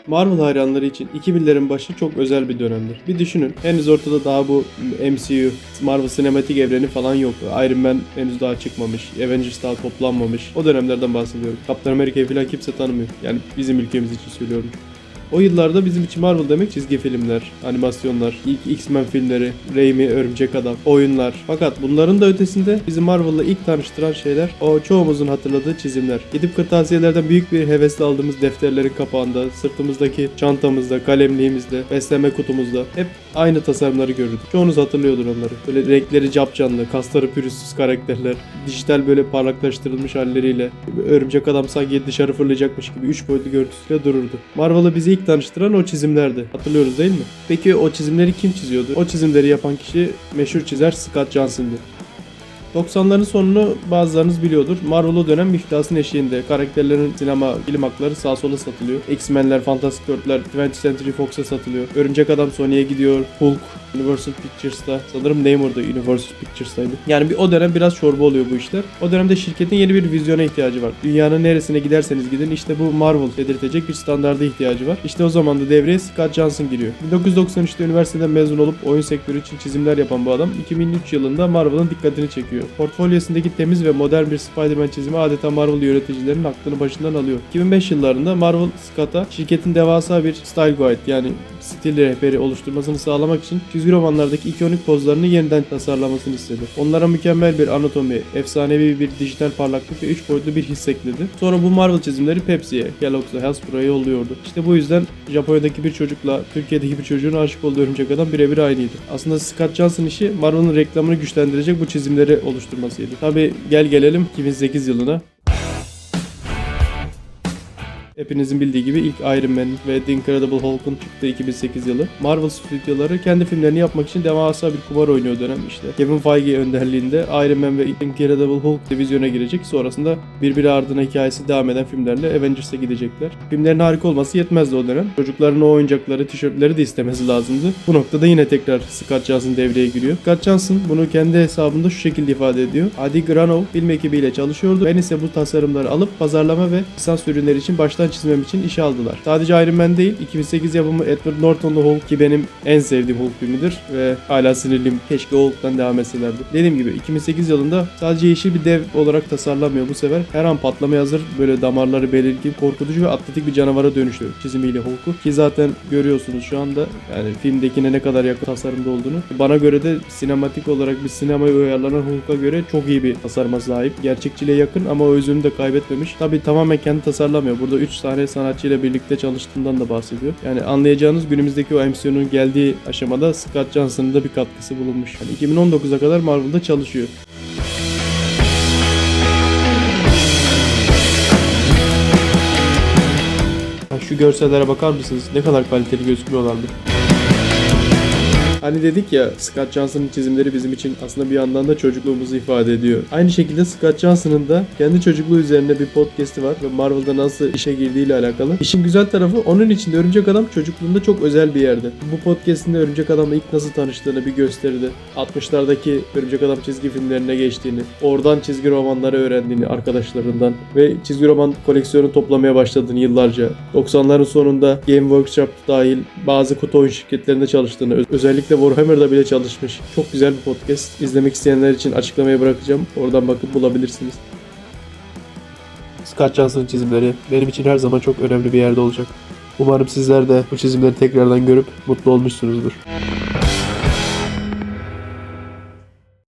Marvel hayranları için 2000'lerin başı çok özel bir dönemdir. Bir düşünün, henüz ortada daha bu MCU, Marvel sinematik evreni falan yok. Iron Man henüz daha çıkmamış, Avengers daha toplanmamış. O dönemlerden bahsediyorum. Captain America'yı falan kimse tanımıyor. Yani bizim ülkemiz için söylüyorum. O yıllarda bizim için Marvel demek çizgi filmler, animasyonlar, ilk X-Men filmleri, Raimi, Örümcek Adam, oyunlar. Fakat bunların da ötesinde bizi Marvel'la ilk tanıştıran şeyler o çoğumuzun hatırladığı çizimler. Gidip kırtasiyelerden büyük bir hevesle aldığımız defterlerin kapağında, sırtımızdaki çantamızda, kalemliğimizde, beslenme kutumuzda hep aynı tasarımları görürdük. Çoğunuz hatırlıyordur onları. Böyle renkleri capcanlı, kasları pürüzsüz karakterler, dijital böyle parlaklaştırılmış halleriyle, Örümcek Adam sanki dışarı fırlayacakmış gibi 3 boyutlu görüntüsüyle dururdu. Marvel'ı bizi ilk tanıştıran o çizimlerdi. Hatırlıyoruz değil mi? Peki o çizimleri kim çiziyordu? O çizimleri yapan kişi meşhur çizer Scott Johnson'dı. 90'ların sonunu bazılarınız biliyordur. Marvel o dönem iflasın eşiğinde. Karakterlerin sinema film hakları sağa sola satılıyor. X-Men'ler, Fantastic Four'lar 20th Century Fox'a satılıyor. Örümcek Adam Sony'ye gidiyor. Hulk Universal Pictures'ta. Sanırım Namor'da Universal Pictures'taydı. Yani o dönem biraz çorba oluyor bu işler. O dönemde şirketin yeni bir vizyona ihtiyacı var. Dünyanın neresine giderseniz gidin işte bu Marvel dedirtecek bir standarda ihtiyacı var. İşte o zaman da devreye Scott Johnson giriyor. 1993'te üniversiteden mezun olup oyun sektörü için çizimler yapan bu adam 2003 yılında Marvel'ın dikkatini çekiyor. Portfolyosundaki temiz ve modern bir Spider-Man çizimi adeta Marvel yöneticilerinin aklını başından alıyor. 2005 yıllarında Marvel Scott'a şirketin devasa bir style guide yani stil rehberi oluşturmasını sağlamak için çizgi romanlardaki ikonik pozlarını yeniden tasarlamasını istedi. Onlara mükemmel bir anatomi, efsanevi bir dijital parlaklık ve 3 boyutlu bir his ekledi. Sonra bu Marvel çizimleri Pepsi'ye, Kellogg's'a, Hasbro'ya yolluyordu. İşte bu yüzden Japonya'daki bir çocukla Türkiye'deki bir çocuğun aşık olduğu Örümcek Adam birebir aynıydı. Aslında Scott Johnson işi Marvel'ın reklamını güçlendirecek bu çizimleri oluşturmasıydı. Tabi gelelim 2008 yılına. Hepinizin bildiği gibi ilk Iron Man ve The Incredible Hulk'un çıktığı 2008 yılı. Marvel stüdyoları kendi filmlerini yapmak için devasa bir kumar oynuyor dönem işte. Kevin Feige önderliğinde Iron Man ve Incredible Hulk vizyona girecek. Sonrasında birbiri ardına hikayesi devam eden filmlerle Avengers'a gidecekler. Filmlerin harika olması yetmezdi o dönem. Çocukların o oyuncakları, tişörtleri de istemesi lazımdı. Bu noktada yine tekrar Scott Johnson devreye giriyor. Scott Johnson bunu kendi hesabında şu şekilde ifade ediyor. Adi Granov film ekibiyle çalışıyordu. Ben ise bu tasarımları alıp pazarlama ve lisans ürünleri için baştan çizmem için işe aldılar. Sadece Iron Man değil, 2008 yapımı Edward Norton'lu Hulk ki benim en sevdiğim Hulk filmidir ve hala sinirliyim. Keşke Hulk'tan devam etselerdi. Dediğim gibi 2008 yılında sadece yeşil bir dev olarak tasarlanmıyor bu sefer. Her an patlamaya hazır böyle damarları belirgin, korkutucu ve atletik bir canavara dönüşüyor çizimiyle Hulk'u. Ki zaten görüyorsunuz şu anda yani filmdekine ne kadar yakın tasarımda olduğunu. Bana göre de sinematik olarak bir sinemaya uyarlanan Hulk'a göre çok iyi bir tasarıma sahip. Gerçekçiliğe yakın ama o özünü de kaybetmemiş. Tabii tamamen kendi tasarlamıyor. Burada 3 tane sanatçıyla birlikte çalıştığından da bahsediyor. Yani anlayacağınız günümüzdeki o MCU'nun geldiği aşamada Scott Johnson'ın da bir katkısı bulunmuş. Yani 2019'a kadar Marvel'da çalışıyor. Şu görsellere bakar mısınız? Ne kadar kaliteli gözüküyorlardı. Hani dedik ya Scott Johnson'ın çizimleri bizim için aslında bir yandan da çocukluğumuzu ifade ediyor. Aynı şekilde Scott Johnson'ın da kendi çocukluğu üzerine bir podcast'i var ve Marvel'da nasıl işe girdiğiyle alakalı. İşin güzel tarafı onun içinde Örümcek Adam çocukluğunda çok özel bir yerde. Bu podcast'inde Örümcek Adam'la ilk nasıl tanıştığını bir gösterdi. 60'lardaki Örümcek Adam çizgi filmlerine geçtiğini, oradan çizgi romanları öğrendiğini arkadaşlarından ve çizgi roman koleksiyonu toplamaya başladığını yıllarca. 90'ların sonunda Game Workshop dahil bazı kutu oyun şirketlerinde çalıştığını, özellikle Warhammer'da bile çalışmış. Çok güzel bir podcast. İzlemek isteyenler için açıklamaya bırakacağım. Oradan bakıp bulabilirsiniz. Scott Johnson çizimleri benim için her zaman çok önemli bir yerde olacak. Umarım sizler de bu çizimleri tekrardan görüp mutlu olmuşsunuzdur.